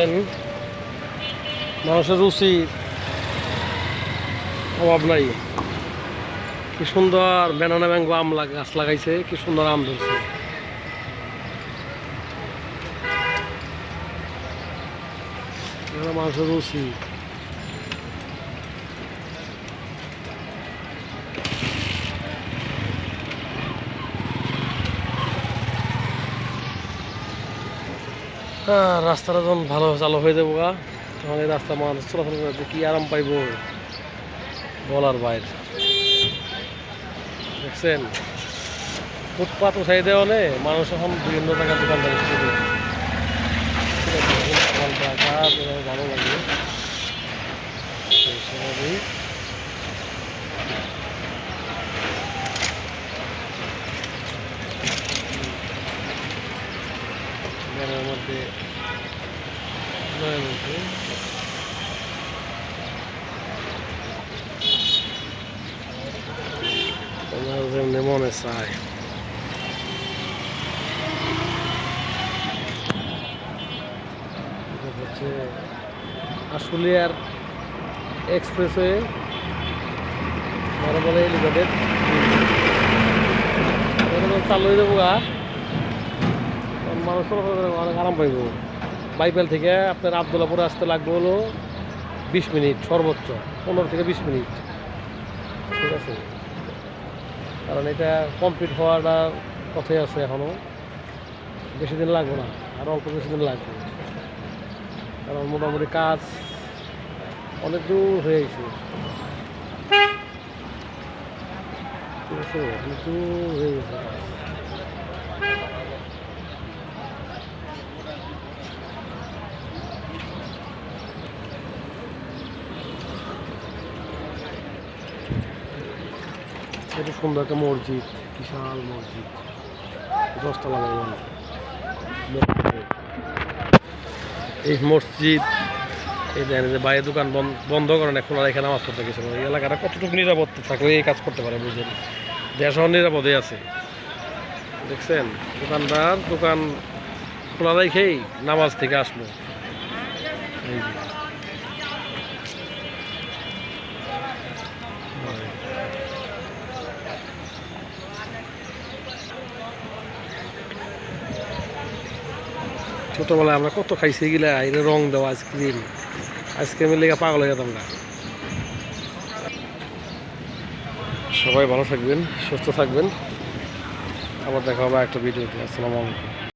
দেখেন মানুষের রুচি অভাব নাই। কি সুন্দর ব্যানানা ম্যাঙ্গো আম গাছ লাগাইছে, কি সুন্দর আম ধরছে। মানুষের রুচি। হ্যাঁ, রাস্তাটা যখন ভালো চালু হয়ে যাবো গা, তখন এই রাস্তা মানুষ চলাচল করতে কি আরাম পাইব বলার বাইরে। দেখছেন ফুটপাত উঠাই দেওয়া নে মানুষ এখন বিভিন্ন জায়গায় দোকানদারি শুরু। ভালো লাগে সেভাবেই। গ্রামের মধ্যে যেমনি মনে চায়। হচ্ছে আশুলিয়ার এক্সপ্রেসওয়ে বড় বড় এলিভেটেড চালু হয়ে যাবো গা, মানুষ অনেক আরাম পাইব। বাইবেল থেকে আপনার আবদুল্লাপুরে আসতে লাগবে হলো 20 মিনিট, সর্বোচ্চ 15 থেকে 20 মিনিট। ঠিক আছে, কারণ এটা কমপ্লিট হওয়াটা কথাই আছে, এখনও বেশি দিন লাগবে না, আরও অল্প বেশি দিন লাগবে। কারণ মোটামুটি কাজ অনেক দূর হয়ে গেছে। ঠিক আছে, অনেক দূর হয়ে গেছে। এটা সুন্দর একটা মসজিদ, বিশাল মসজিদ, 10তলা ভবন। এই মসজিদ, এই দেখেন যে বাইরের দোকান বন্ধ করেন, এখন আর এখানে নামাজ পড়তে গেছিল। এই এলাকাটা কতটুকু নিরাপদ থাকলে এই কাজ করতে পারে বুঝলেন। দেশ নিরাপদে আছে। দেখছেন দোকানদার দোকান খোলা রেখেই নামাজ থেকে আসলো। এই যে ছোটবেলায় আমরা কত খাইছি এগুলা, এটা রং দেওয়া আইসক্রিমের লেগে পাগল হয়ে যেতাম না। সবাই ভালো থাকবেন, সুস্থ থাকবেন। আবার দেখা হবে একটা ভিডিওতে। আসসালামু আলাইকুম।